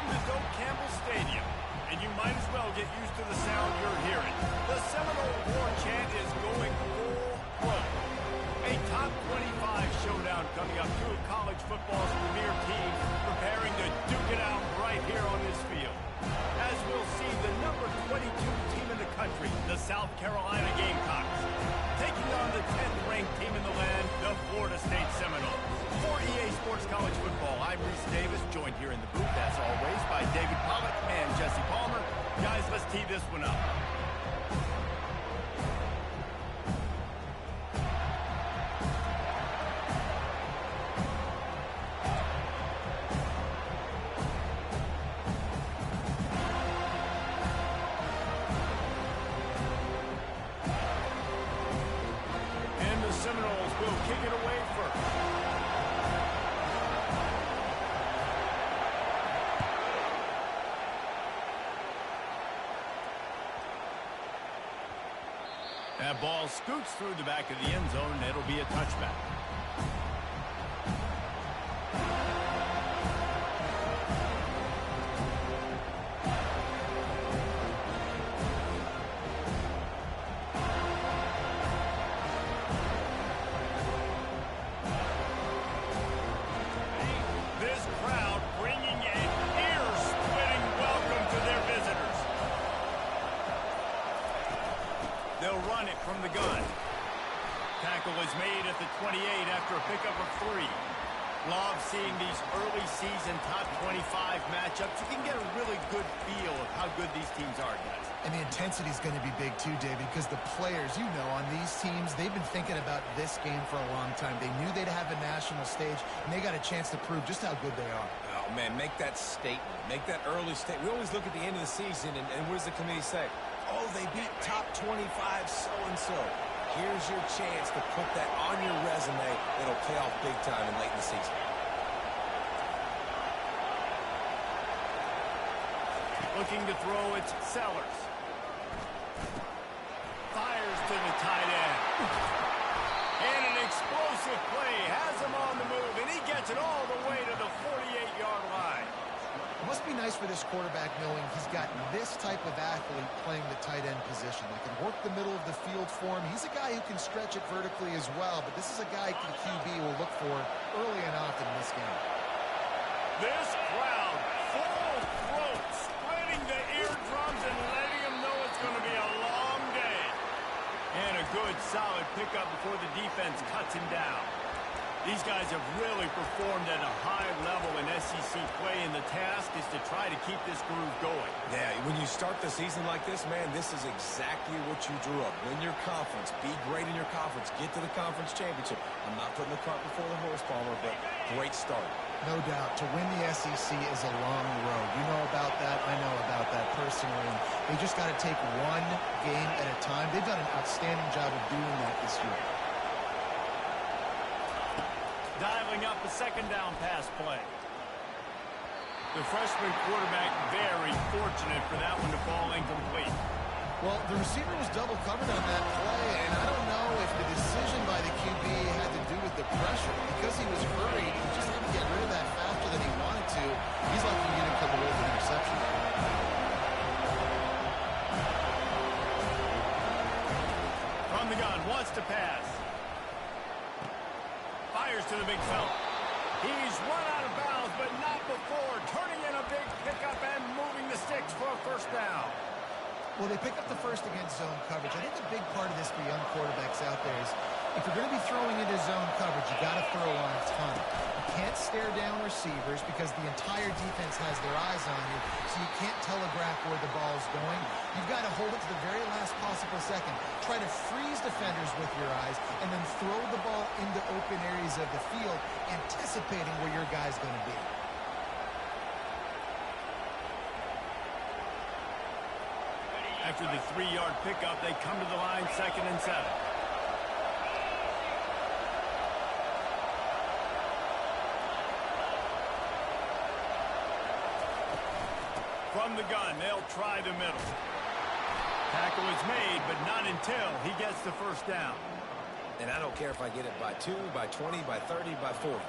to Doak Campbell Stadium, and you might as well get used to the sound you're hearing. The Seminole war chant is going full throat. A top 25 showdown coming up. Two of college football's premier teams preparing to duke it out right here on this field. As we'll see, the number 22 team in the country, the South Carolina Gamecocks, taking on the 10th-ranked team in the land, the Florida State Seminoles. For EA Sports College Football, I'm Reese Davis, joined here in the booth, as always, by David Pollack and Jesse Palmer. Guys, let's tee this one up. And the Seminoles will kick it away first. That ball scoots through the back of the end zone, and it'll be a touchback. This crowd bringing an ear-splitting welcome to their visitors. They'll run it from the gun. Tackle is made at the 28 after a pickup of 3. Love seeing these early season top 25 matchups. You can get a really good feel of how good these teams are, guys. And the intensity is going to be big too, David, because the players, you know, on these teams, they've been thinking about this game for a long time. They knew they'd have a national stage, and they got a chance to prove just how good they are. Oh, man, make that statement. Make that early statement. We always look at the end of the season, and what does the committee say? Oh, they beat top 25 so-and-so. Here's your chance to put that on your resume. It'll pay off big time and late in the season. Looking to throw, it's Sellers. Fires to the tight end. And an explosive play has him on the move, and he gets it all the way to the 48-yard line. It must be nice for this quarterback knowing he's got this type of athlete playing the tight end position. They can work the middle of the field for him. He's a guy who can stretch it vertically as well, but this is a guy the QB will look for early and often in this game. This crowd, full throat, splitting the eardrums and letting them know it's going to be a long day. And a good, solid pickup before the defense cuts him down. These guys have really performed at a high level in SEC play, and the task is to try to keep this groove going. Yeah, when you start the season like this, man, this is exactly what you drew up. Win your conference. Be great in your conference. Get to the conference championship. I'm not putting the cart before the horse, Palmer, but great start. No doubt. To win the SEC is a long road. You know about that. I know about that personally. And they just got to take one game at a time. They've done an outstanding job of doing that this year. Dialing up a second down pass play. The freshman quarterback very fortunate for that one to fall incomplete. Well, the receiver was double covered on that play, and I don't know if the decision by the QB had to do with the pressure. Because he was hurried, he just had to get rid of that faster than he wanted to. He's lucky he didn't come away with an interception. From the gun, wants to pass. Fires to the big fella. He's run out of bounds, but not before. Turning in a big pickup and moving the sticks for a first down. Well, they pick up the first against zone coverage. I think a big part of this for young quarterbacks out there is if you're going to be throwing into zone coverage, you got to throw on a ton. You can't stare down receivers because the entire defense has their eyes on you, so you can't telegraph where the ball is going. You've got to hold it to the very last possible second. Try to freeze defenders with your eyes, and then throw the ball into open areas of the field, anticipating where your guy's going to be. After the 3-yard pickup, they come to the line, 2nd and 7. From the gun, they'll try the middle. Tackle is made, but not until he gets the first down. And I don't care if I get it by 2, by 20, by 30, by 40.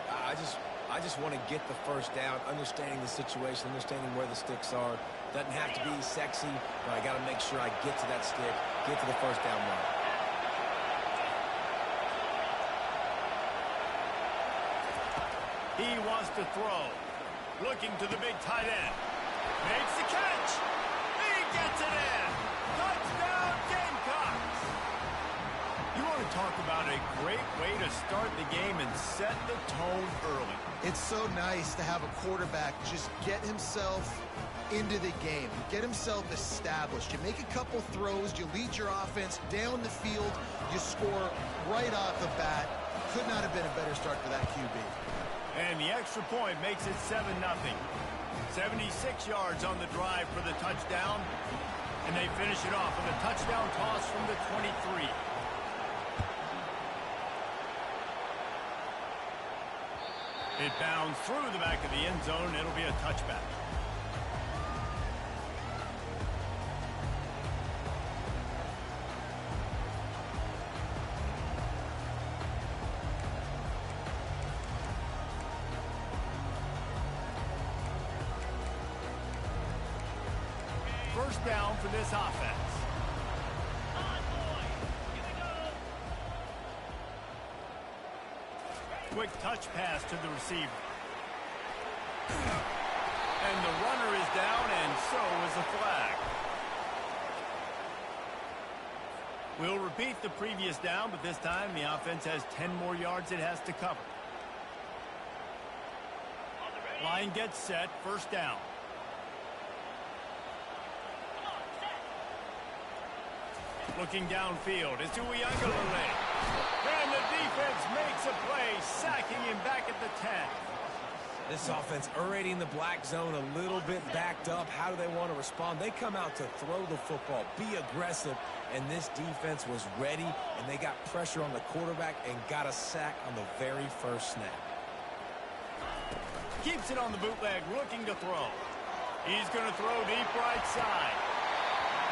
I just want to get the first down, understanding the situation, understanding where the sticks are. Doesn't have to be sexy, but I got to make sure I get to that stick, get to the first down mark. He wants to throw. Looking to the big tight end. Makes the catch. He gets it in. Touchdown, Gamecocks. You want to talk about a great way to start the game and set the tone early. It's so nice to have a quarterback just get himself into the game, get himself established. You make a couple throws, you lead your offense down the field, you score right off the bat. Could not have been a better start for that QB. And the extra point makes it 7-0. 76 yards on the drive for the touchdown. And they finish it off with a touchdown toss from the 23. It bounds through the back of the end zone. It'll be a touchback. First down for this offense. Quick touch pass to the receiver. And the runner is down, and so is the flag. We'll repeat the previous down, but this time the offense has 10 more yards it has to cover. Line gets set, first down. Looking downfield, it's Uiagalelei. And the defense makes a play, sacking him back at the 10. This offense already in the black zone, a little bit backed up. How do they want to respond? They come out to throw the football, be aggressive, and this defense was ready, and they got pressure on the quarterback and got a sack on the very first snap. Keeps it on the bootleg, looking to throw. He's going to throw deep right side.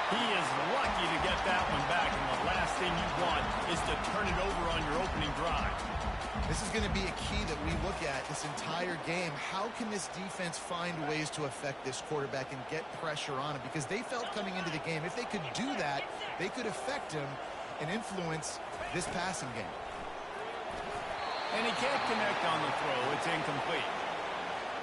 He is lucky to get that one back, and the last thing you want is to turn it over on your opening drive. This is going to be a key that we look at this entire game. How can this defense find ways to affect this quarterback and get pressure on him? Because they felt coming into the game, if they could do that, they could affect him and influence this passing game. And he can't connect on the throw. It's incomplete.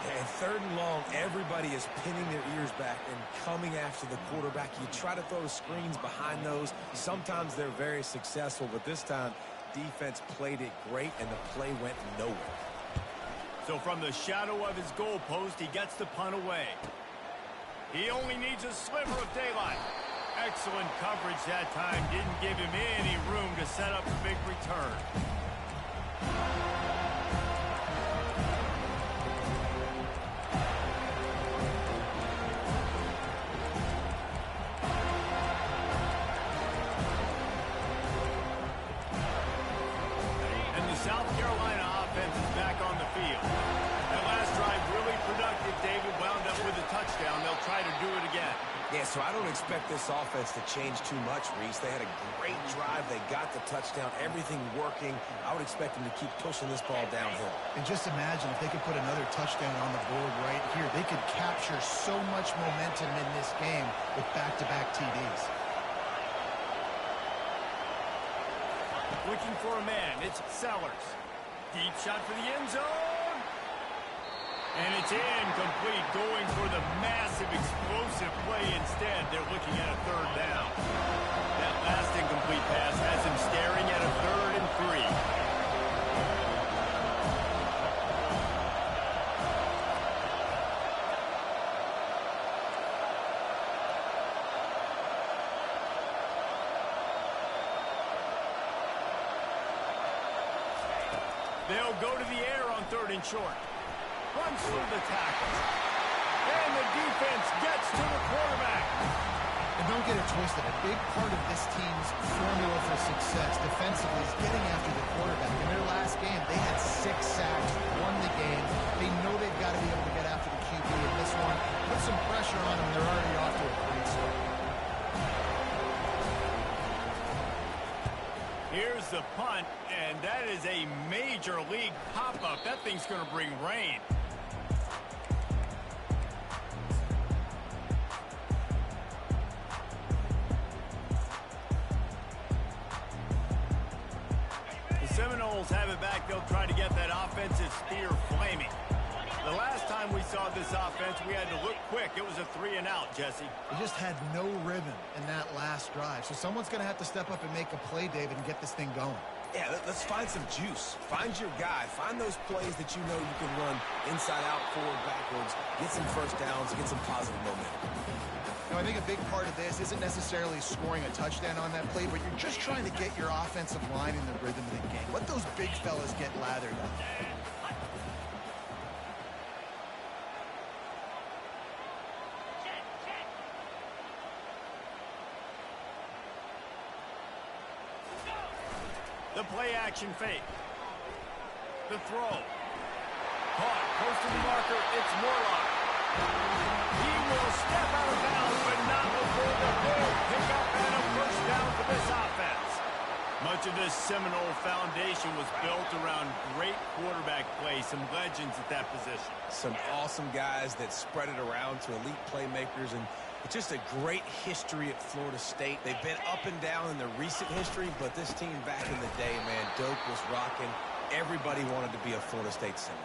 And third and long, everybody is pinning their ears back and coming after the quarterback. You try to throw screens behind those. Sometimes they're very successful, but this time, defense played it great, and the play went nowhere. So from the shadow of his goalpost, he gets the punt away. He only needs a sliver of daylight. Excellent coverage that time. Didn't give him any room to set up a big return. South Carolina offense is back on the field. That last drive really productive. David wound up with a touchdown. They'll try to do it again. Yeah, so I don't expect this offense to change too much, Reese. They had a great drive. They got the touchdown. Everything working. I would expect them to keep pushing this ball downhill. And just imagine if they could put another touchdown on the board right here. They could capture so much momentum in this game with back-to-back TDs. Looking for a man. It's Sellers. Deep shot for the end zone. And it's incomplete. Going for the massive explosive play instead. They're looking at a third down. That last incomplete pass has him staring at a 3rd and 3. They'll go to the air on 3rd and short. Runs through the tackle. And the defense gets to the quarterback. And don't get it twisted. A big part of this team's formula for success defensively is getting after the quarterback. In their last game, they had 6 sacks, won the game. They know they've got to be able to get after the QB in this one. Put some pressure on them. They're already off to a great start. Here's the punt, and that is a major league pop-up. That thing's going to bring rain. The Seminoles have it back. They'll try to get that offensive spear flaming. The last time we saw this offense, we had to look quick. It was a 3-and-out, Jesse. They just had no rhythm in that last drive. So someone's going to have to step up and make a play, David, and get this thing going. Yeah, let's find some juice. Find your guy. Find those plays that you know you can run inside out, forward, backwards, get some first downs, get some positive momentum. You know, I think a big part of this isn't necessarily scoring a touchdown on that play, but you're just trying to get your offensive line in the rhythm of the game. Let those big fellas get lathered up. The play-action fake. The throw. Caught. Close to the marker. It's Morlock. He will step out of bounds, but not before the big pickup and a first down for this offense. Much of this Seminole foundation was built around great quarterback play. Some legends at that position. Some awesome guys that spread it around to elite playmakers, and it's just a great history at Florida State. They've been up and down in their recent history, but this team back in the day, man, Doak was rocking. Everybody wanted to be a Florida State Seminole.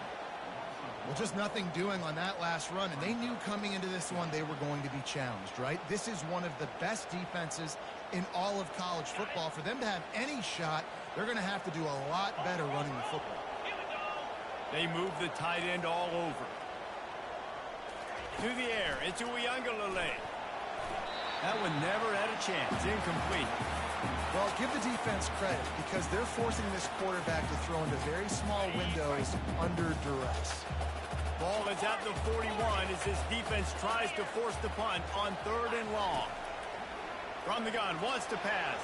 Well, just nothing doing on that last run, and they knew coming into this one they were going to be challenged, right? This is one of the best defenses in all of college football. For them to have any shot, they're going to have to do a lot better running the football. They move the tight end all over. To the air, it's Uiagalelei. That one never had a chance. Incomplete. Well, give the defense credit because they're forcing this quarterback to throw into very small windows under duress. Ball is at the 41 as this defense tries to force the punt on 3rd and long. From the gun, wants to pass.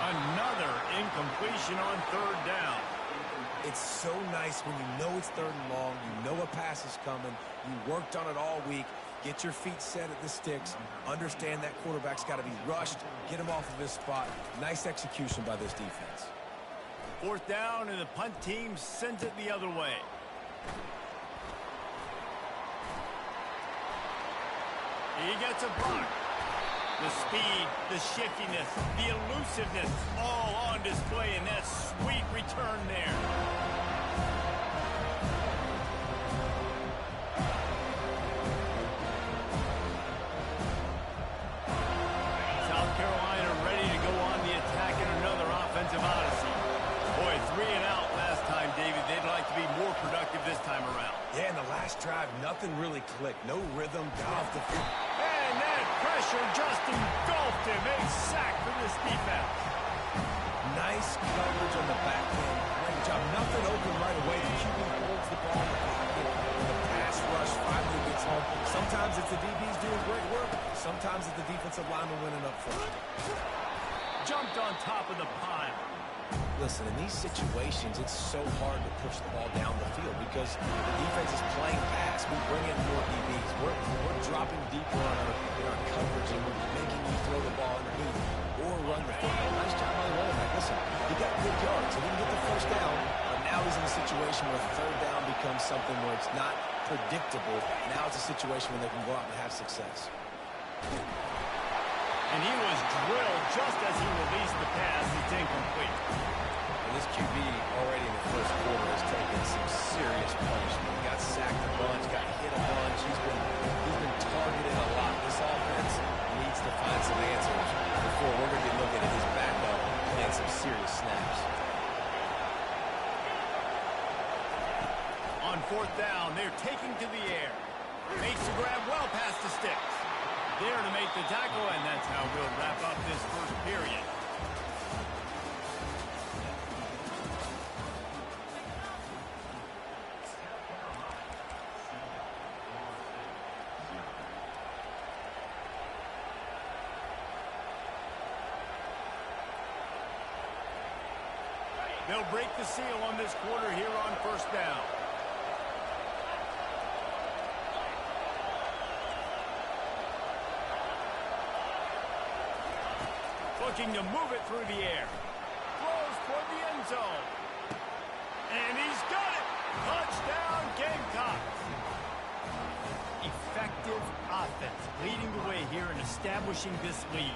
Another incompletion on 3rd down. It's so nice when you know it's 3rd and long, you know a pass is coming, you worked on it all week, get your feet set at the sticks, understand that quarterback's got to be rushed, get him off of his spot. Nice execution by this defense. 4th down, and the punt team sends it the other way. He gets a block. The speed, the shiftiness, the elusiveness, all on display in that sweet return there. South Carolina ready to go on the attack in another offensive odyssey. Boy, 3-and-out last time, David. They'd like to be more productive this time around. Yeah, in the last drive, nothing really clicked. No rhythm, got off the field. And that pressure just engulfed him. A sack for this defense. Nice coverage on the back end. Great job. Nothing open right away. The QB holds the ball in the pocket. The pass rush finally gets home. Sometimes it's the DBs doing great work. Sometimes it's the defensive lineman winning up front. Jumped on top of the pile. Listen, in these situations, it's so hard to push the ball down the field because the defense is playing pass. We bring in more DBs. We're dropping deeper in our coverage, and we're making you throw the ball underneath or run the football. Nice job by the running back. Listen, he got good yards. He didn't get the first down, but now he's in a situation where 3rd down becomes something where it's not predictable. Now it's a situation where they can go out and have success. And he was drilled just as he released the pass. It's incomplete. And this QB already in the first quarter has taken some serious punishment. He got sacked a bunch, got hit a bunch. He's been targeted a lot. This offense needs to find some answers before we're going to be looking at his backup playing some serious snaps. On 4th down, they're taking to the air. Makes the grab well past the sticks. There to make the tackle, and that's how we'll wrap up this first period. They'll break the seal on this quarter here on 1st down. Looking to move it through the air. Throws toward the end zone. And he's got it. Touchdown, Gamecocks. Effective offense leading the way here and establishing this lead.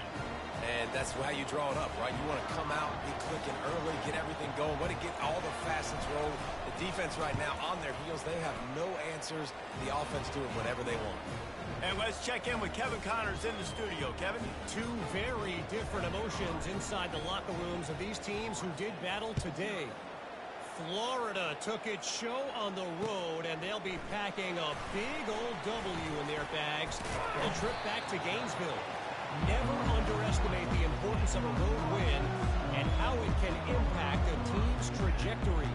And that's how you draw it up, right? You want to come out, be clicking early, get everything going, want to get all the facets rolled. The defense right now on their heels, they have no answers. The offense doing whatever they want. And let's check in with Kevin Connors in the studio. Kevin? Two very different emotions inside the locker rooms of these teams who did battle today. Florida took its show on the road, and they'll be packing a big old W in their bags for the trip back to Gainesville. Never underestimate the importance of a road win and how it can impact a team's trajectory.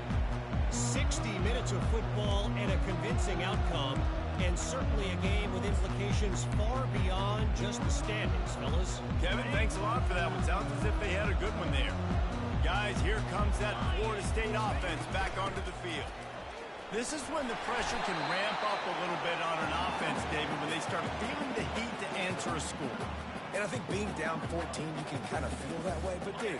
60 minutes of football and a convincing outcome, and certainly a game with implications far beyond just the standings, fellas. Kevin, thanks a lot for that one. Sounds as if they had a good one there. Guys, here comes that Florida State offense back onto the field. This is when the pressure can ramp up a little bit on an offense, David, when they start feeling the heat to answer a score. And I think being down 14, you can kind of feel that way. But, dude,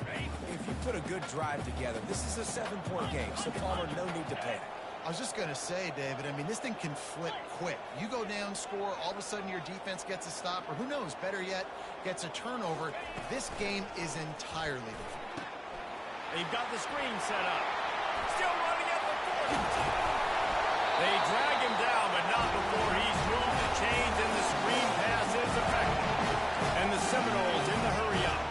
if you put a good drive together, this is a 7-point game. So, Palmer, no need to panic. I was just going to say, David, I mean, this thing can flip quick. You go down, score, all of a sudden your defense gets a stop, or who knows, better yet, gets a turnover. This game is entirely different. They've got the screen set up. Still running at the 40. They drag him down, but not before he's moved the chains, and the screen pass is effective. And the Seminoles in the hurry-up.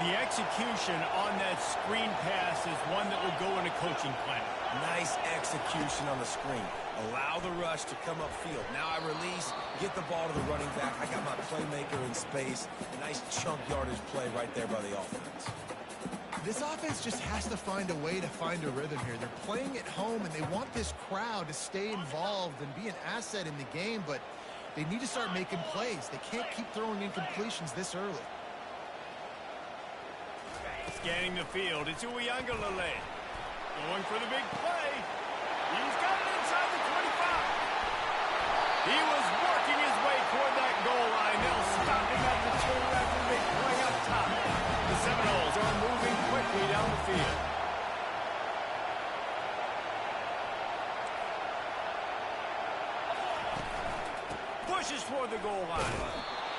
The execution on that screen pass is one that will go in a coaching plan. Nice execution on the screen. Allow the rush to come upfield. Now I release, get the ball to the running back. I got my playmaker in space. A nice chunk yardage play right there by the offense. This offense just has to find a way to find a rhythm here. They're playing at home, and they want this crowd to stay involved and be an asset in the game, but they need to start making plays. They can't keep throwing incompletions this early. Scanning the field, it's Uiagalelei. Going for the big play. He's got it inside the 25. He was working his way toward that goal line. Now stopping at the 2 after the big play up top. The Seminoles are moving quickly down the field. Pushes toward the goal line.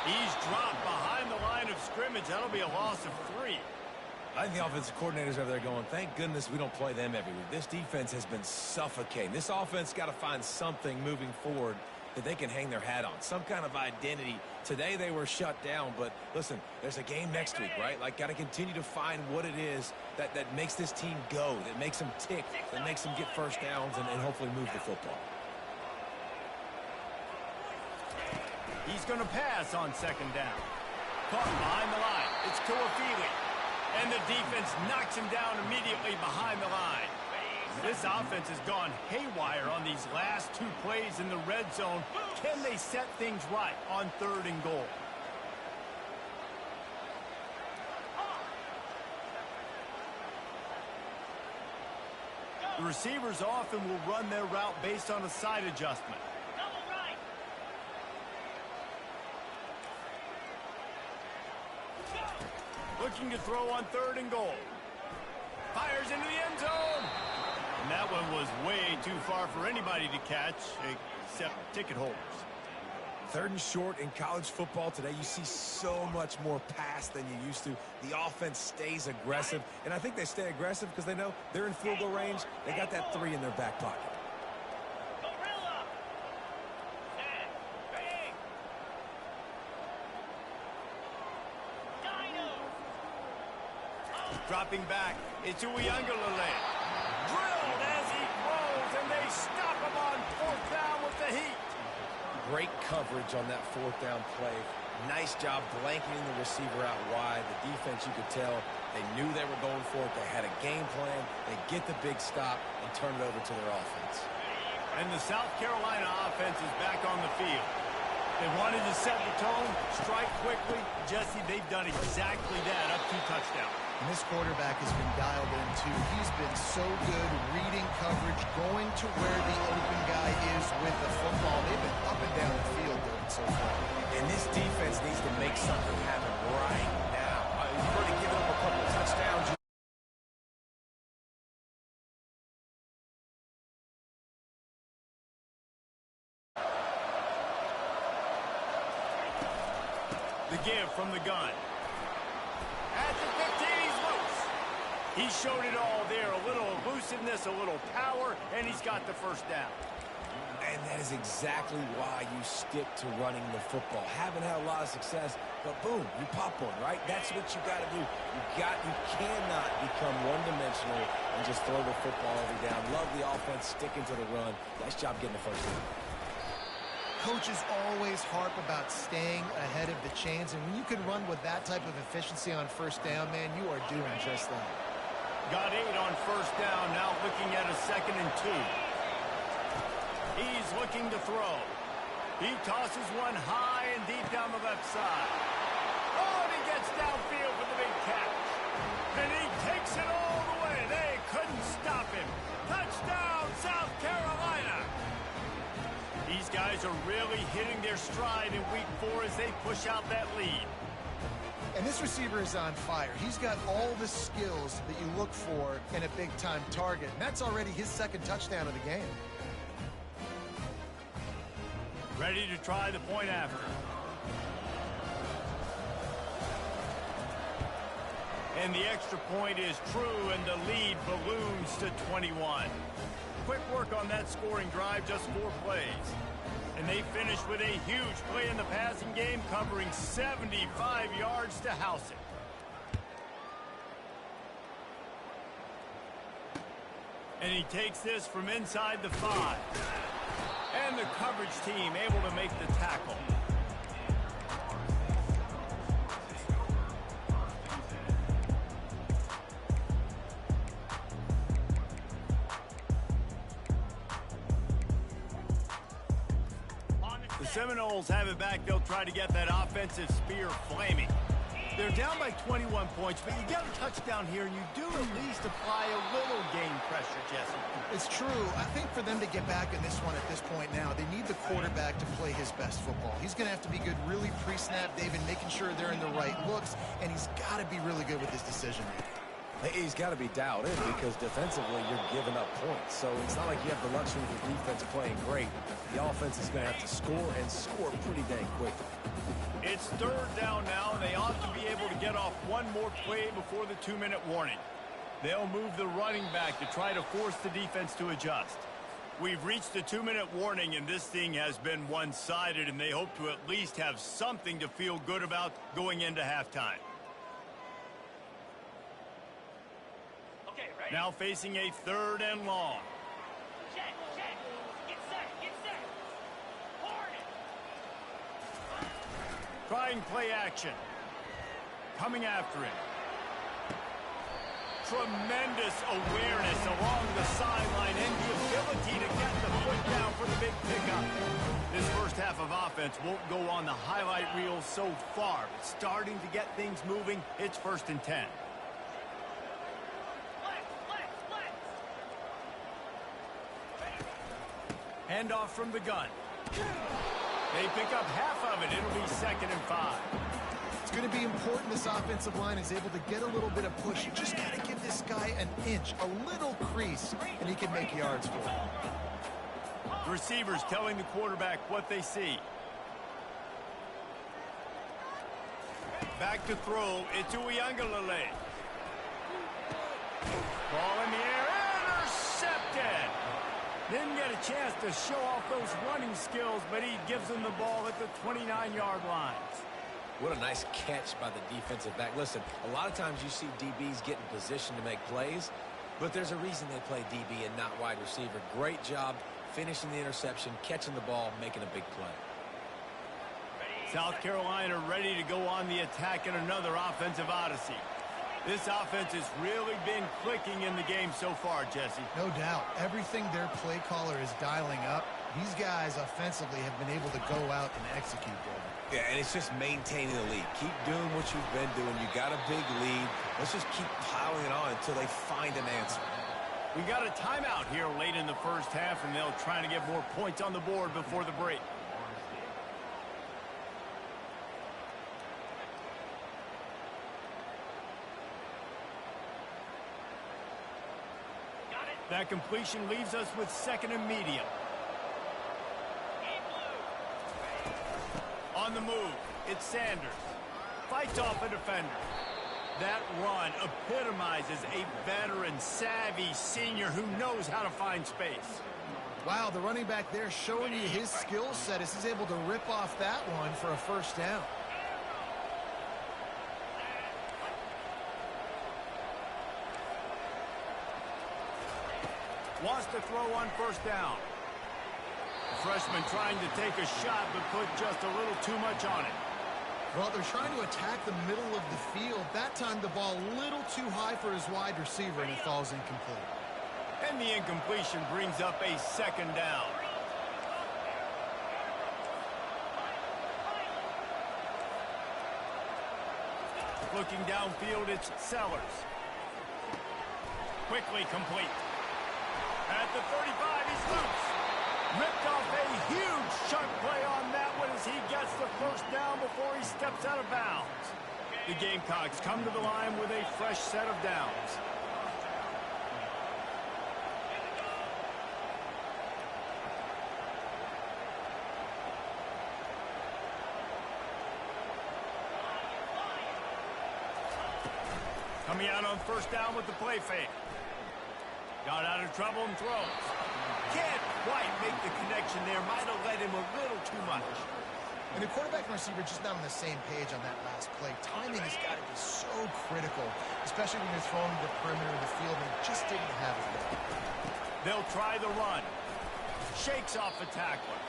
He's dropped behind the line of scrimmage. That'll be a loss of 3. I think the offensive coordinators over there going, thank goodness we don't play them every week. This defense has been suffocating. This offense got to find something moving forward that they can hang their hat on, some kind of identity. Today they were shut down, but listen, there's a game next week, right? Like, got to continue to find what it is that makes this team go, that makes them tick, that makes them get first downs and hopefully move the football. He's going to pass on 2nd down. Caught behind the line. It's Tuafili. And the defense knocks him down immediately behind the line. This offense has gone haywire on these last 2 plays in the red zone. Can they set things right on 3rd and goal? The receivers often will run their route based on a side adjustment. Looking to throw on 3rd and goal. Fires into the end zone. And that one was way too far for anybody to catch, except ticket holders. 3rd and short in college football today. You see so much more pass than you used to. The offense stays aggressive. And I think they stay aggressive because they know they're in field goal range. They got that 3 in their back pocket. Dropping back, it's Uiagalelei. Drilled as he throws, and they stop him on 4th down with the heat. Great coverage on that 4th down play. Nice job blanketing the receiver out wide. The defense, you could tell, they knew they were going for it. They had a game plan. They get the big stop and turn it over to their offense. And the South Carolina offense is back on the field. They wanted to set the tone, strike quickly. Jesse, they've done exactly that, up 2 touchdowns. And this quarterback has been dialed in, too. He's been so good reading coverage, going to where the open guy is with the football. They've been up and down the field doing so far. And this defense needs to make something happen right now. You've already given up a couple touchdowns. The give from the gun. At the 15, he's loose. He showed it all there. A little elusiveness, a little power, and he's got the first down. And that is exactly why you stick to running the football. Haven't had a lot of success, but boom, you pop one, right? That's what you got to do. You cannot become one-dimensional and just throw the football every down. Love the offense sticking to the run. Nice job getting the first down. Coaches always harp about staying ahead of the chains, and when you can run with that type of efficiency on first down, man, you are doing just that. Got 8 on first down, now looking at a 2nd and 2. He's looking to throw. He tosses one high and deep down the left side. Oh, and he gets downfield for the big catch. And he takes it all the way. They couldn't stop him. Touchdown, South Carolina. These guys are really hitting their stride in week 4 as they push out that lead. And this receiver is on fire. He's got all the skills that you look for in a big-time target. And that's already his 2nd touchdown of the game. Ready to try the point after. And the extra point is true, and the lead balloons to 21. Quick work on that scoring drive, just 4 plays. And they finish with a huge play in the passing game, covering 75 yards to house it. And he takes this from inside the 5. And the coverage team able to make the tackle. The Seminoles have it back. They'll try to get that offensive spear flaming. They're down by 21 points, but you get a touchdown here, and you do at least apply a little game pressure, Jesse. It's true. I think for them to get back in this one at this point now, they need the quarterback to play his best football. He's going to have to be good really pre-snap, David, making sure they're in the right looks, and he's got to be really good with his decision. He's got to be dialed in because defensively you're giving up points. So it's not like you have the luxury of the defense playing great. The offense is going to have to score and score pretty dang quick. It's 3rd down now, and they ought to be able to get off one more play before the 2-minute warning. They'll move the running back to try to force the defense to adjust. We've reached the 2-minute warning, and this thing has been one-sided, and they hope to at least have something to feel good about going into halftime. Okay, ready? Now facing a 3rd and long. Check. Get set. Hornet. Trying play action. Coming after him. Tremendous awareness along the sideline and the ability to get the foot down for the big pickup. This first half of offense won't go on the highlight reel so far, but starting to get things moving. It's 1st and 10. Handoff from the gun. They pick up half of it. It'll be 2nd and 5. It's going to be important this offensive line is able to get a little bit of push. You just got to give this guy an inch, a little crease, and he can make yards for it. Receivers telling the quarterback what they see. Back to throw. It's Uiagalelei. Ball in the air. Intercepted. Didn't get a chance to show off those running skills, but he gives them the ball at the 29-yard line. What a nice catch by the defensive back. Listen, a lot of times you see DBs get in position to make plays, but there's a reason they play DB and not wide receiver. Great job finishing the interception, catching the ball, making a big play. South Carolina ready to go on the attack in another offensive odyssey. This offense has really been clicking in the game so far, Jesse. No doubt. Everything their play caller is dialing up, these guys offensively have been able to go out and execute there. Yeah, and it's just maintaining the lead. Keep doing what you've been doing. You got a big lead. Let's just keep piling it on until they find an answer. We got a timeout here late in the first half, and they'll try to get more points on the board before the break. That completion leaves us with 2nd and medium. On the move, it's Sanders. fights off a defender. That run epitomizes a veteran, savvy senior who knows how to find space. Wow, the running back there showing you his skill set as he's able to rip off that one for a first down. Wants to throw on first down. The freshman trying to take a shot, but put just a little too much on it. Well, they're trying to attack the middle of the field. That time the ball a little too high for his wide receiver, and it falls incomplete. And the incompletion brings up a second down. Looking downfield, it's Sellers. Quickly complete. At the 35, he's loose. Ripped off a huge chunk play on that one as he gets the first down before he steps out of bounds. The Gamecocks come to the line with a fresh set of downs. Coming out on first down with the play fake. Got out of trouble and throws. Can't quite make the connection there. Might have led him a little too much. And the quarterback and receiver just not on the same page on that last play. Timing has got to be so critical, especially when you're throwing to the perimeter of the field and just didn't have it there. They'll try the run. Shakes off the tackler.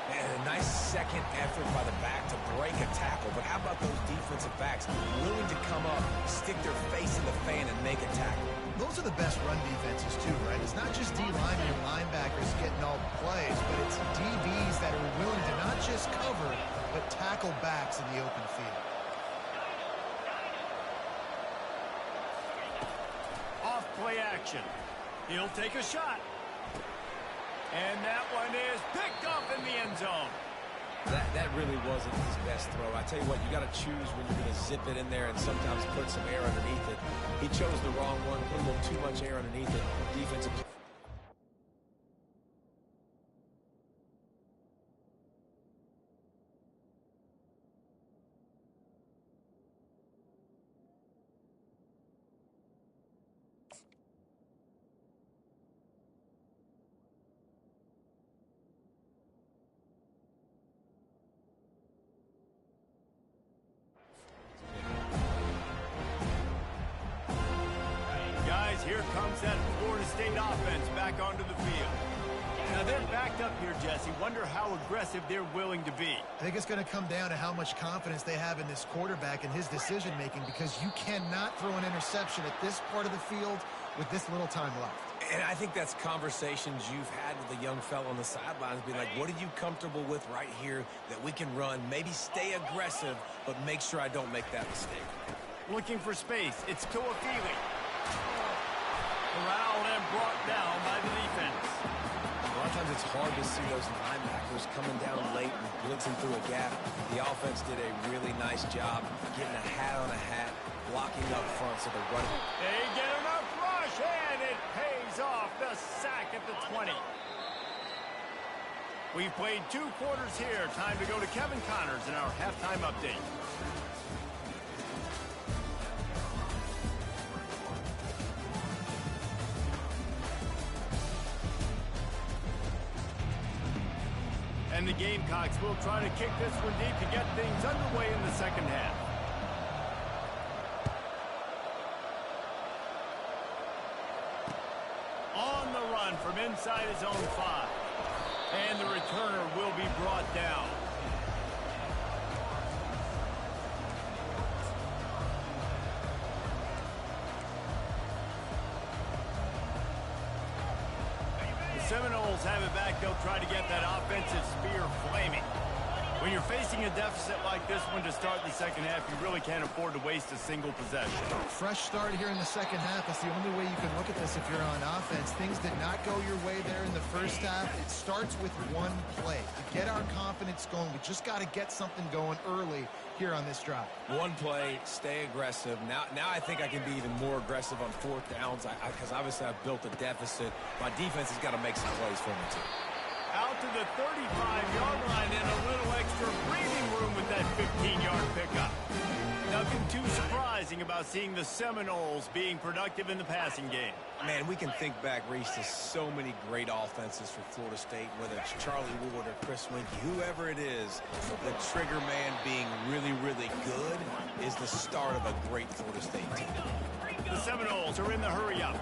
And a nice second effort by the back to break a tackle. But how about those defensive backs willing to come up, stick their face in the fan, and make a tackle? Those are the best run defenses, too, right? It's not just D-linemen and linebackers getting all the plays, but it's DBs that are willing to not just cover, but tackle backs in the open field. Off play action. He'll take a shot. And that one is picked up in the end zone. That really wasn't his best throw. I tell you what, you got to choose when you're going to zip it in there and sometimes put some air underneath it. He chose the wrong one, put a little too much air underneath it. Defensive. Here comes that Florida State offense back onto the field. Now they're backed up here, Jesse. Wonder how aggressive they're willing to be. I think it's going to come down to how much confidence they have in this quarterback and his decision-making, because you cannot throw an interception at this part of the field with this little time left. And I think that's conversations you've had with a young fellow on the sidelines. Be like, what are you comfortable with right here that we can run? Maybe stay aggressive, but make sure I don't make that mistake. Looking for space. It's Tuafili. Corralled and brought down by the defense. A lot of times it's hard to see those linebackers coming down late and blitzing through a gap. The offense did a really nice job getting a hat on a hat, blocking up front so the running. They get enough rush, and it pays off. The sack at the 20. We've played 2 quarters here. Time to go to Kevin Connors in our halftime update. And the Gamecocks will try to kick this one deep to get things underway in the second half. On the run from inside his own 5. And the returner will be brought down. Seminoles have it back. They'll try to get that offensive spear flaming. When you're facing a deficit like this one to start the second half, you really can't afford to waste a single possession. Fresh start here in the second half. That's the only way you can look at this if you're on offense. Things did not go your way there in the first half. It starts with one play. To get our confidence going, we just got to get something going early here on this drive. One play, stay aggressive. Now I think I can be even more aggressive on 4th downs because obviously I've built a deficit. My defense has got to make some plays for me too. Out to the 35-yard line and a little extra breathing room with that 15-yard pickup. Nothing too surprising about seeing the Seminoles being productive in the passing game. Man, we can think back, Reese, to so many great offenses for Florida State, whether it's Charlie Ward or Chris Winkie, whoever it is, the trigger man being really, really good is the start of a great Florida State team. The Seminoles are in the hurry-up.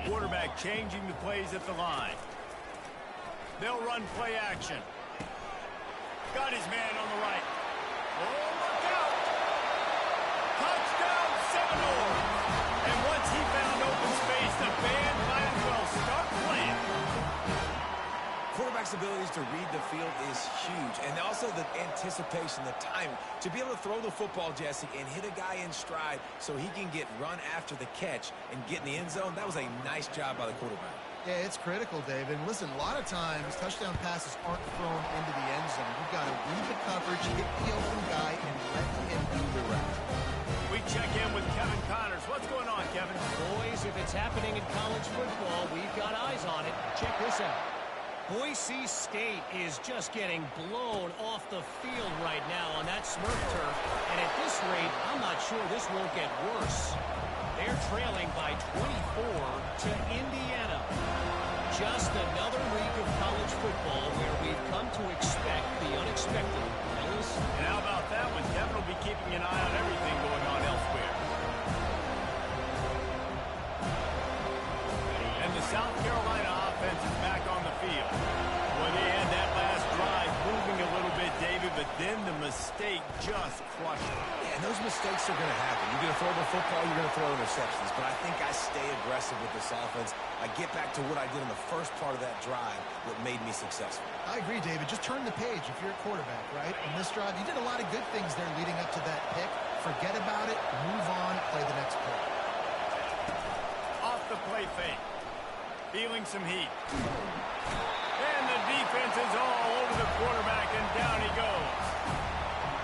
Quarterback changing the plays at the line. They'll run play action. Got his man on the right. Oh, look out! Touchdown Seminoles! And once he found open space, the band might as well start playing. Quarterback's abilities to read the field is huge. And also the anticipation, the time. To be able to throw the football, Jesse, and hit a guy in stride so he can get run after the catch and get in the end zone, that was a nice job by the quarterback. Yeah, it's critical, Dave. And listen, a lot of times touchdown passes aren't thrown into the end zone. You've got to read the coverage, hit the open guy, and let him do the rest. We check in with Kevin Connors. What's going on, Kevin? Boys, if it's happening in college football, we've got eyes on it. Check this out. Boise State is just getting blown off the field right now on that Smurf turf. And at this rate, I'm not sure this won't get worse. They're trailing by 24 to Indiana. Just another week of college football where we've come to expect the unexpected. Ellis? And how about that one? Kevin will be keeping an eye on everything going on elsewhere. And the South Carolina offense is back on the field. Well, they had that last drive moving a little bit, David, but then the mistake just crushed it. Yeah, and those mistakes are going to happen. You're going to throw the football, you're going to throw interceptions. But I think I stay aggressive with this offense. I get back to what I did in the first part of that drive that made me successful. I agree, David. Just turn the page if you're a quarterback, right? In this drive, you did a lot of good things there leading up to that pick. Forget about it, move on, play the next play. Off the play fake. Feeling some heat. And the defense is all over the quarterback, and down he goes.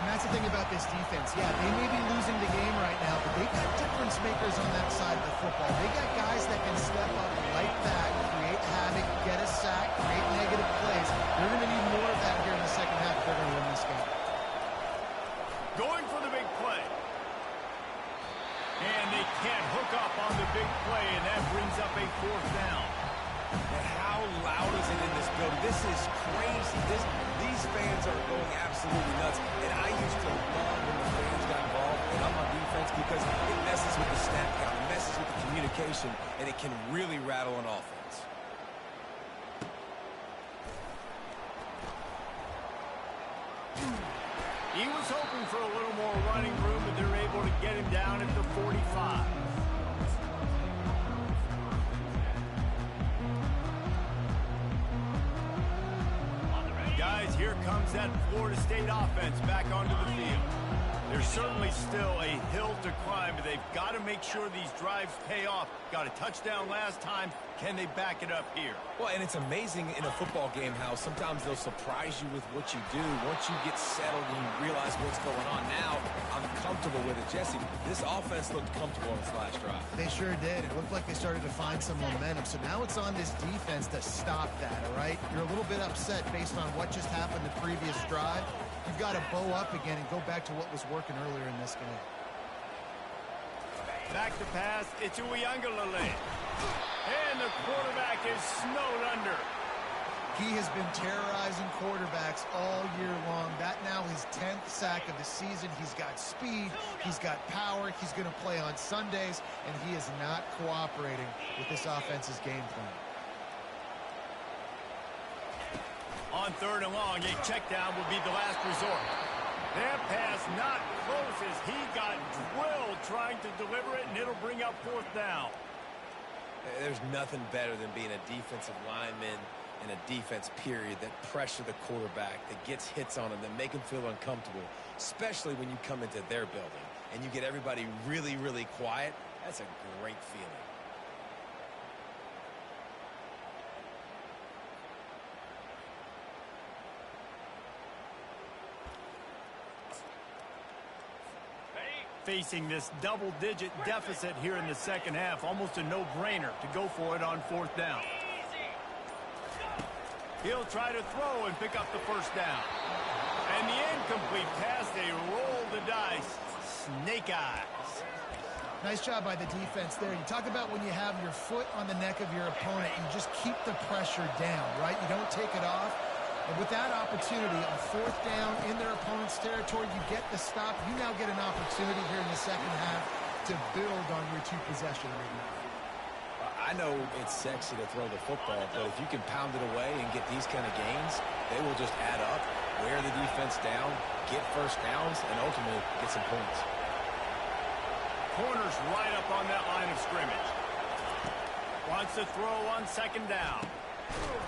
And that's the thing about this defense. Yeah, they may be losing the game right now, but they've got difference makers on that side of the football. They got guys that can step up like that, create havoc, get a sack, create negative plays. They're going to need more of that here in the second half if they're going to win this game. Going for the big play. And they can't hook up on the big play, and that brings up a fourth down. And how loud is it in this building? This is crazy. These fans are going absolutely nuts. And I used to love when the fans got involved and I'm on defense because it messes with the snap count, it messes with the communication, and it can really rattle an offense. He was hoping for a little more running room, but they're able to get him down at the 45. Guys, here comes that Florida State offense back onto the field. There's certainly still a hill to climb, but they've got to make sure these drives pay off. Got a touchdown last time. Can they back it up here? Well, and it's amazing in a football game how sometimes they'll surprise you with what you do. Once you get settled and you realize what's going on now, I'm comfortable with it. Jesse, this offense looked comfortable on its last drive. They sure did. It looked like they started to find some momentum. So now it's on this defense to stop that, all right? You're a little bit upset based on what just happened the previous drive. You've got to bow up again and go back to what was working earlier in this game. Back to pass. It's Uiagalelei. And the quarterback is snowed under. He has been terrorizing quarterbacks all year long. That now his 10th sack of the season. He's got speed. He's got power. He's going to play on Sundays, and he is not cooperating with this offense's game plan. On 3rd and long, a check down will be the last resort. That pass not close as he got drilled trying to deliver it, and it'll bring up 4th down. There's nothing better than being a defensive lineman in a defense period that pressure the quarterback, that gets hits on him, that make him feel uncomfortable, especially when you come into their building and you get everybody really, really quiet. That's a great feeling. Facing this double-digit deficit here in the second half, almost a no-brainer to go for it on 4th down. He'll try to throw and pick up the first down. And the incomplete pass, they roll the dice. Snake eyes. Nice job by the defense there. You talk about when you have your foot on the neck of your opponent, you just keep the pressure down, right? You don't take it off. And with that opportunity, on fourth down in their opponent's territory, you get the stop. You now get an opportunity here in the second half to build on your two-possession lead. I know it's sexy to throw the football, but if you can pound it away and get these kind of gains, they will just add up, wear the defense down, get first downs, and ultimately get some points. Corner's right up on that line of scrimmage. Wants to throw on second down.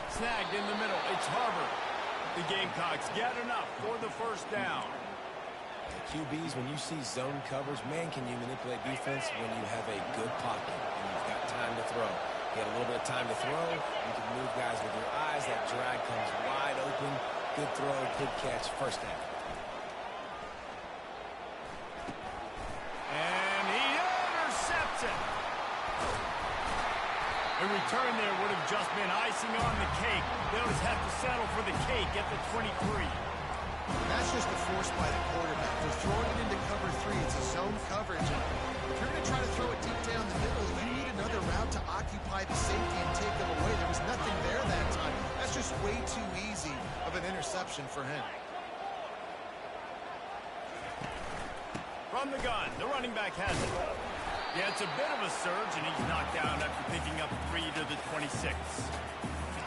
Snagged in the middle. It's Harvard. The Gamecocks get enough for the first down. The QBs, when you see zone coverage, man, can you manipulate defense when you have a good pocket and you've got time to throw. You have a little bit of time to throw. You can move guys with your eyes. That drag comes wide open. Good throw, good catch, first down. And he intercepts it. A return there would have just been icing on the cake. They'll just have to settle for the cake at the 23. That's just a force by the quarterback. They're throwing it into cover 3. It's a zone coverage. And if you're going to try to throw it deep down the middle, you need another route to occupy the safety and take them away. There was nothing there that time. That's just way too easy of an interception for him. From the gun, the running back has it. Yeah, it's a bit of a surge, and he's knocked down after picking up 3 to the 26.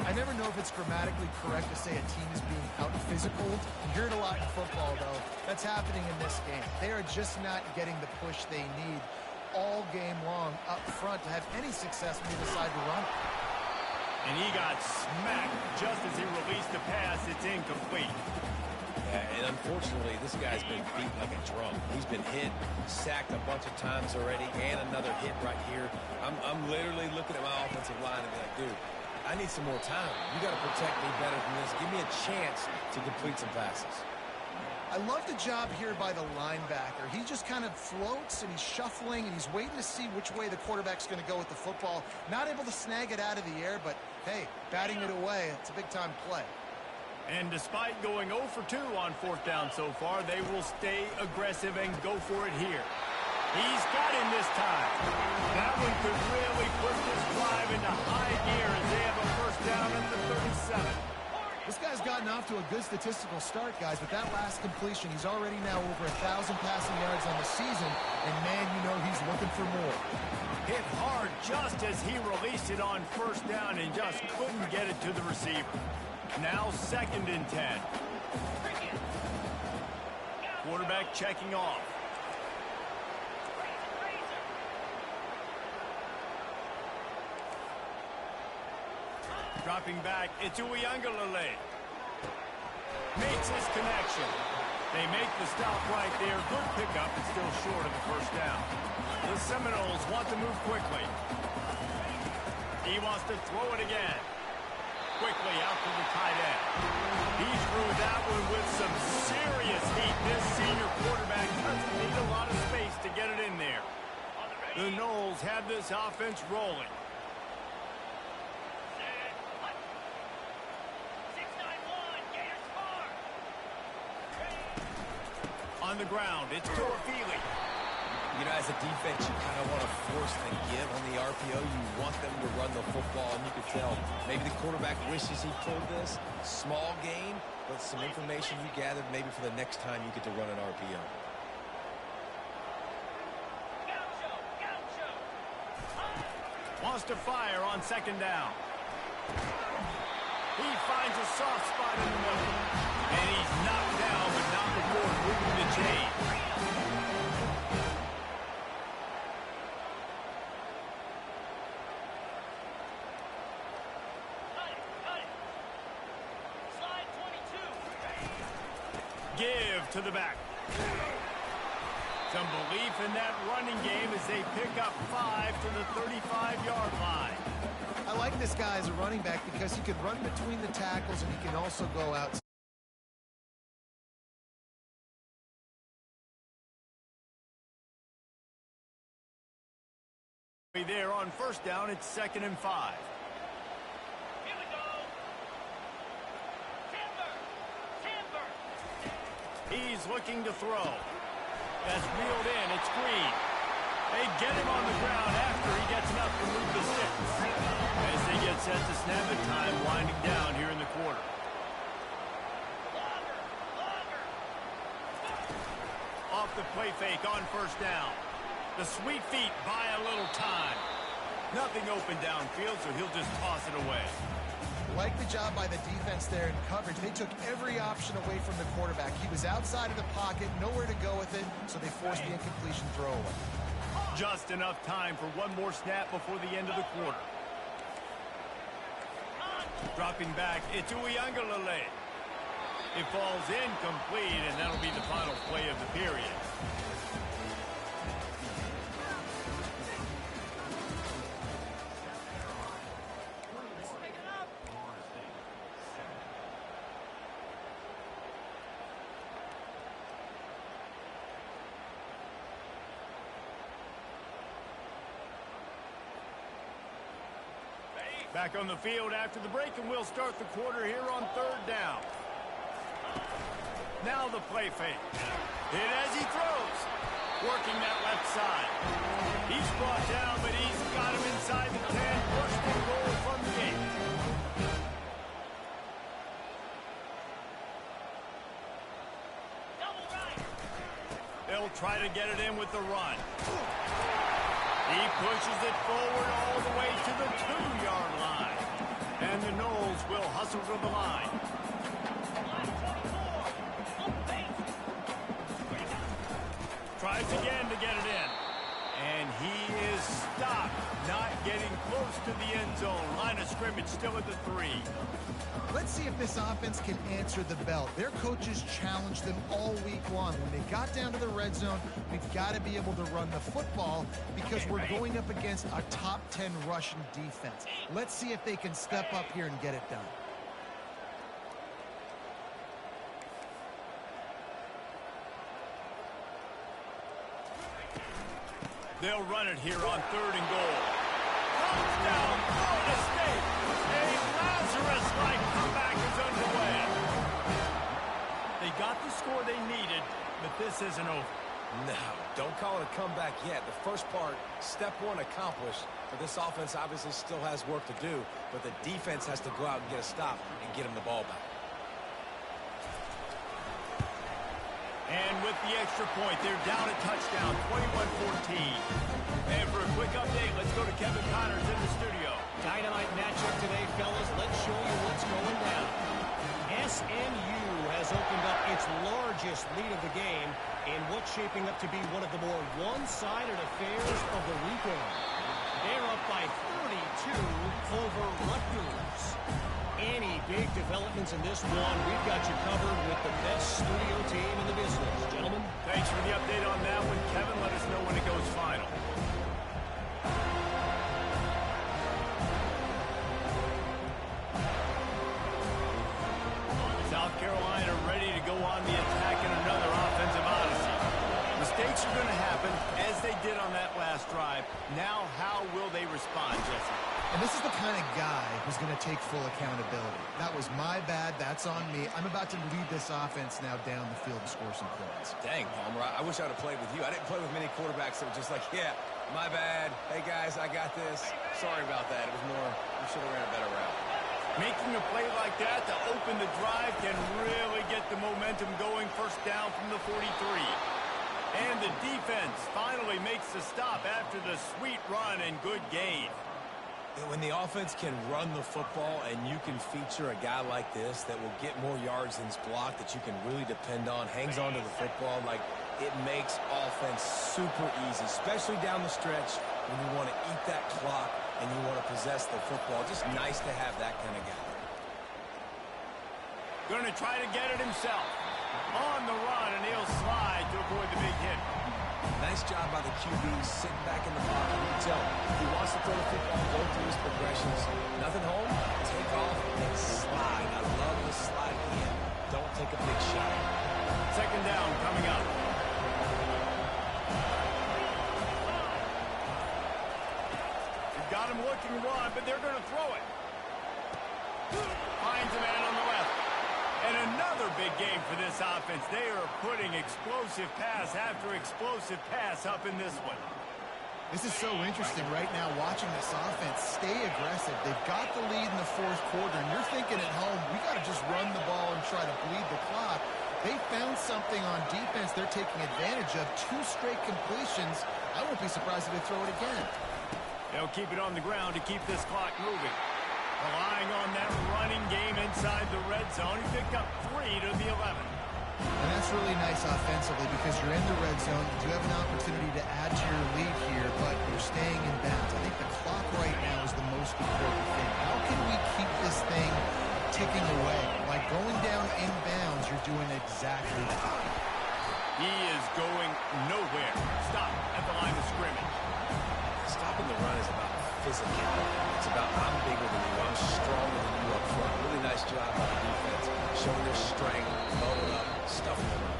I never know if it's grammatically correct to say a team is being out-physical. You hear it a lot in football, though. That's happening in this game. They are just not getting the push they need all game long up front to have any success when they decide to run. And he got smacked just as he released the pass. It's incomplete. Yeah, and unfortunately, this guy's been beat like a drum. He's been hit, sacked a bunch of times already, and another hit right here. I'm literally looking at my offensive line and be like, dude, I need some more time. You got to protect me better than this. Give me a chance to complete some passes. I love the job here by the linebacker. He just kind of floats, and he's shuffling, and he's waiting to see which way the quarterback's going to go with the football. Not able to snag it out of the air, but, hey, batting it away, it's a big-time play. And despite going 0 for 2 on fourth down so far, they will stay aggressive and go for it here. He's got him this time. That one could really put this drive into high gear as they have a first down at the 37. This guy's gotten off to a good statistical start, guys. With that last completion, he's already now over 1,000 passing yards on the season, and, man, you know he's looking for more. Hit hard just as he released it on first down and just couldn't get it to the receiver. Now 2nd and 10. Quarterback checking off. Dropping back, it's Uiagalelei. Makes his connection. They make the stop right there. Good pickup, but still short of the first down. The Seminoles want to move quickly. He wants to throw it again. Quickly out to the tight end. He threw that one with some serious heat. This senior quarterback doesn't need a lot of space to get it in there. The Noles have this offense rolling. On the ground, it's Toafili. You know, as a defense, you kind of want to force the give on the RPO. You want them to run the football, and you can tell maybe the quarterback wishes he pulled this. Small gain, but some information you gathered maybe for the next time you get to run an RPO. Wants to fire on second down. He finds a soft spot in the middle. And he's knocked down, but not before moving the chain. Give to the back. Some belief in that running game as they pick up 5 to the 35-yard line. I like this guy as a running back because he can run between the tackles and he can also go out. There on first down, it's 2nd and 5. Here we go. He's looking to throw. That's reeled in. It's Green. They get him on the ground after he gets enough to move the sticks. As they get set to snap it, time winding down here in the quarter. Off the play fake on first down. The sweet feet buy a little time. Nothing open downfield, so he'll just toss it away. Like the job by the defense there in coverage. They took every option away from the quarterback. He was outside of the pocket, nowhere to go with it, so they forced the incompletion throwaway. Just enough time for one more snap before the end of the quarter. Dropping back, it's Uiagalelei. It falls incomplete, and that'll be the final play of the period. Back on the field after the break, and we'll start the quarter here on third down. Now the play fake. Hit as he throws. Working that left side. He's brought down, but he's got him inside the 10. First and goal from the 8. Double right. They'll try to get it in with the run. He pushes it forward all the way to the 2-yard line. And the Knowles will hustle to the line. Tries again to get it in. And he is stopped. Not getting close to the end zone. Line of scrimmage still at the 3. Let's see if this offense can answer the bell. Their coaches challenged them all week long. When they got down to the red zone, we've got to be able to run the football because we're going up against a top 10 Russian defense. Let's see if they can step up here and get it done. They'll run it here on third and goal. Touchdown, Florida State. A Lazarus-like comeback is underway. They got the score they needed, but this isn't over. No, don't call it a comeback yet. The first part, step one accomplished. But this offense obviously still has work to do, but the defense has to go out and get a stop and get him the ball back. And with the extra point, they're down a touchdown, 21-14. And for a quick update, let's go to Kevin Connors in the studio. Dynamite matchup today, fellas. Let's show you what's going down. SMU has opened up its largest lead of the game in what's shaping up to be one of the more one-sided affairs of the weekend. They're up by 42 over Rutgers. Any big developments in this one, we've got you covered with the best studio team in the business. Gentlemen. Thanks for the update on that one, Kevin. Let us know when it goes final. South Carolina ready to go on the attack in another offensive odyssey. Mistakes are going to happen, as they did on that last drive. Now, how will they respond, Jesse? And this is the kind of guy who's going to take full accountability. That was my bad. That's on me. I'm about to lead this offense now down the field and score some points. Dang, Palmer, I wish I would have played with you. I didn't play with many quarterbacks that were just like, yeah, my bad. Hey, guys, I got this. Sorry about that. It was more, we should have ran a better route. Making a play like that to open the drive can really get the momentum going. First down from the 43. And the defense finally makes the stop after the sweet run and good gain. When the offense can run the football and you can feature a guy like this that will get more yards than's blocked, that you can really depend on, hangs on to the football, like it makes offense super easy, especially down the stretch when you want to eat that clock and you want to possess the football. Just nice to have that kind of guy. Going to try to get it himself. On the run, and he'll slide to avoid the big hit. Nice job by the QB sitting back in the pocket. You can tell he wants to throw the football, go through his progressions. Nothing home, take off and slide. I love the slide at the end. Don't take a big shot. Second down coming up. You've got him looking run, but they're going to throw it. Finds a man on the left. And another big game for this offense. They are putting explosive pass after explosive pass up in this one. This is so interesting right now watching this offense stay aggressive. They've got the lead in the fourth quarter, and you're thinking at home, we got to just run the ball and try to bleed the clock. They found something on defense they're taking advantage of. 2 straight completions. I won't be surprised if they throw it again. They'll keep it on the ground to keep this clock moving. Relying on that running game inside the red zone. He picked up 3 to the 11. And that's really nice offensively because you're in the red zone. You do have an opportunity to add to your lead here, but you're staying in bounds. I think the clock right now is the most important thing. How can we keep this thing ticking away? By going down in bounds, you're doing exactly that. He is going nowhere. Stop at the line of scrimmage. Stopping the run is about physicality. It's about I'm bigger than you, I'm stronger than you up front. Really nice job by the defense, showing their strength, loading up, stuffing them up.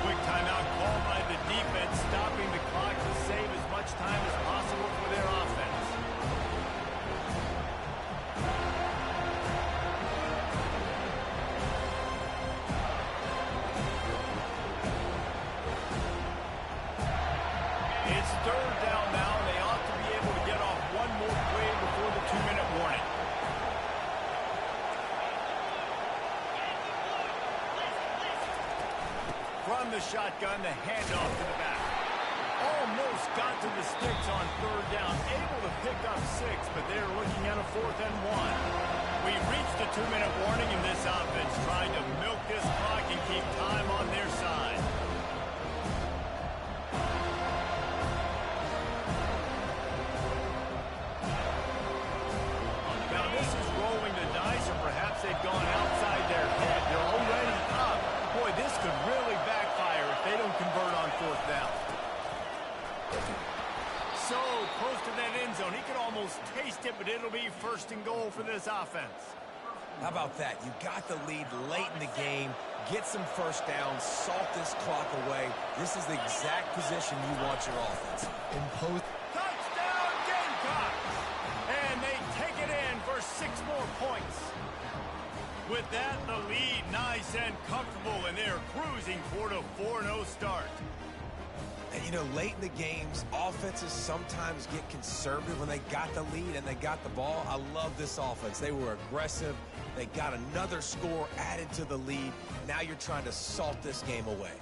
Quick timeout called by the defense, stopping the clock to save as much time as possible for their offense. It's 3rd down now, and they ought to be able to get off one more play before the 2-minute warning. From the shotgun, the handoff to the back. Almost got to the sticks on 3rd down. Able to pick up 6, but they're looking at a 4th and 1. We've reached the 2-minute warning, and this offense trying to milk this clock and keep time on their side. Now this is rolling the dice, or perhaps they've gone outside their head. They're already up. Boy, this could really backfire if they don't convert on 4th down. So close to that end zone. He could almost taste it, but it'll be 1st and goal for this offense. How about that? You got the lead late in the game. Get some 1st downs, salt this clock away. This is the exact position you want your offense in. Touchdown, Gamecocks! And they take it in for 6 more points. With that, the lead nice and comfortable, and they're cruising toward a 4-0 start. And, you know, late in the games, offenses sometimes get conservative when they got the lead and they got the ball. I love this offense. They were aggressive. They got another score added to the lead. Now you're trying to salt this game away.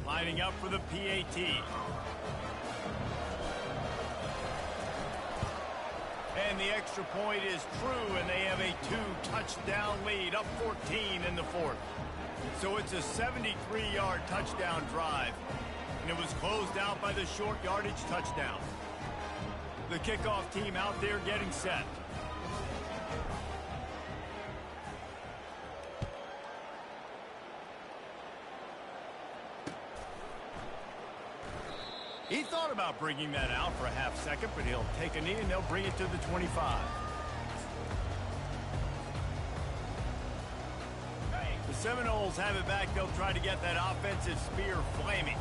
Lining up for the PAT. And the extra point is true, and they have a 2-touchdown lead, up 14 in the 4th. So it's a 73-yard touchdown drive, and it was closed out by the short yardage touchdown. The kickoff team out there getting set. He thought about bringing that out for a half second, but he'll take a knee and they'll bring it to the 25. The Seminoles have it back. They'll try to get that offensive spear flaming.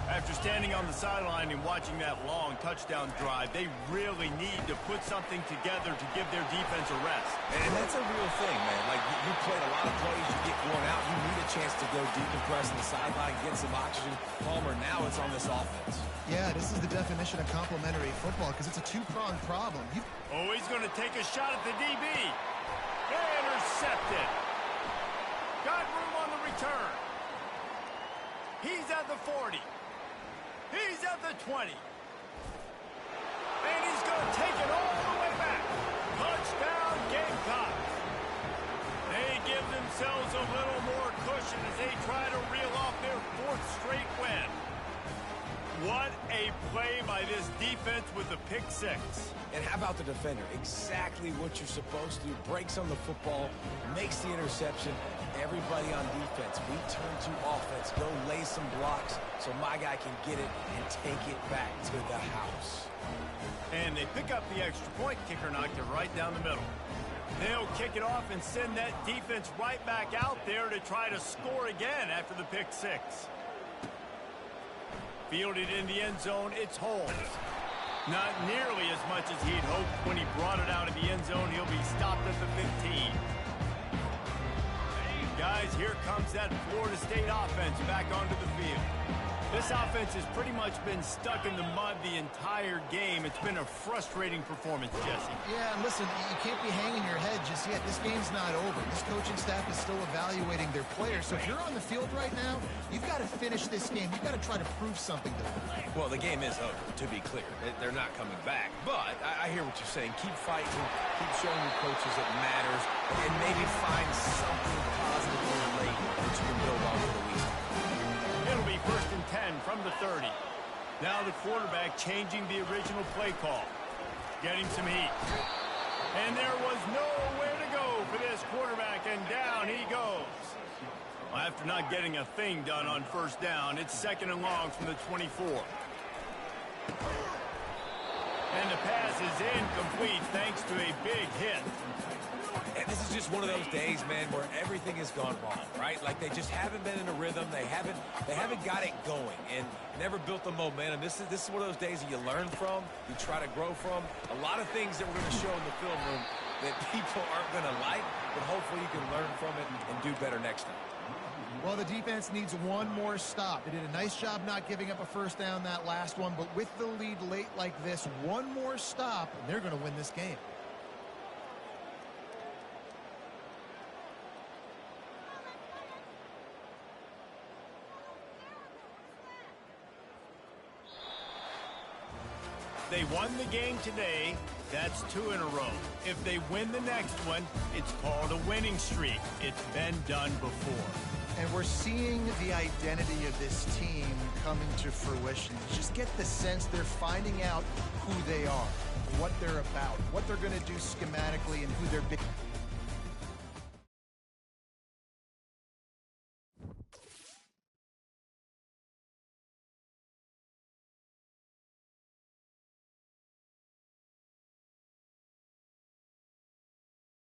After standing on the sideline and watching that long touchdown drive, they really need to put something together to give their defense a rest. And that's a real thing, man. Like, you played a lot of plays, you get worn out, you need a chance to go decompress on the sideline, get some oxygen. Palmer, now it's on this offense. Yeah, this is the definition of complementary football because it's a 2-pronged problem. Oh, he's going to take a shot at the DB. Intercepted. Got room on the return. He's at the 40. He's at the 20. And he's going to take it all the way back. Touchdown, Gamecocks. They give themselves a little more cushion as they try to reel off their 4th straight win. What a play by this defense with the pick 6. And how about the defender? Exactly what you're supposed to do. Breaks on the football, makes the interception. Everybody on defense, we turn to offense. Go lay some blocks so my guy can get it and take it back to the house. And they pick up the extra point. Kicker knocked it right down the middle. They'll kick it off and send that defense right back out there to try to score again after the pick 6. Fielded in the end zone, it's Holmes. Not nearly as much as he'd hoped when he brought it out of the end zone. He'll be stopped at the 15. Guys, here comes that Florida State offense back onto the field. This offense has pretty much been stuck in the mud the entire game. It's been a frustrating performance, Jesse. Yeah, and listen, you can't be hanging your head just yet. This game's not over. This coaching staff is still evaluating their players. So if you're on the field right now, you've got to finish this game. You've got to try to prove something to them. Well, the game is over, to be clear. They're not coming back. But I hear what you're saying. Keep fighting. Keep showing your coaches it matters. And maybe find something positive in late that you can build on for the week. It'll be 1st and 10 from the 30. Now the quarterback changing the original play call. Getting some heat. And there was nowhere to go for this quarterback, and down he goes. Well, after not getting a thing done on 1st down, it's 2nd and long from the 24. And the pass is incomplete thanks to a big hit. And this is just one of those days, man, where everything has gone wrong, right? Like they just haven't been in a rhythm. They haven't got it going and never built the momentum. This is one of those days that you learn from, you try to grow from. A lot of things that we're going to show in the film room that people aren't going to like, but hopefully you can learn from it and do better next time. Well, the defense needs one more stop. They did a nice job not giving up a 1st down that last one, but with the lead late like this, one more stop, and they're going to win this game. They won the game today. That's 2 in a row. If they win the next one, it's called a winning streak. It's been done before. And we're seeing the identity of this team coming to fruition. You just get the sense they're finding out who they are, what they're about, what they're going to do schematically, and who they're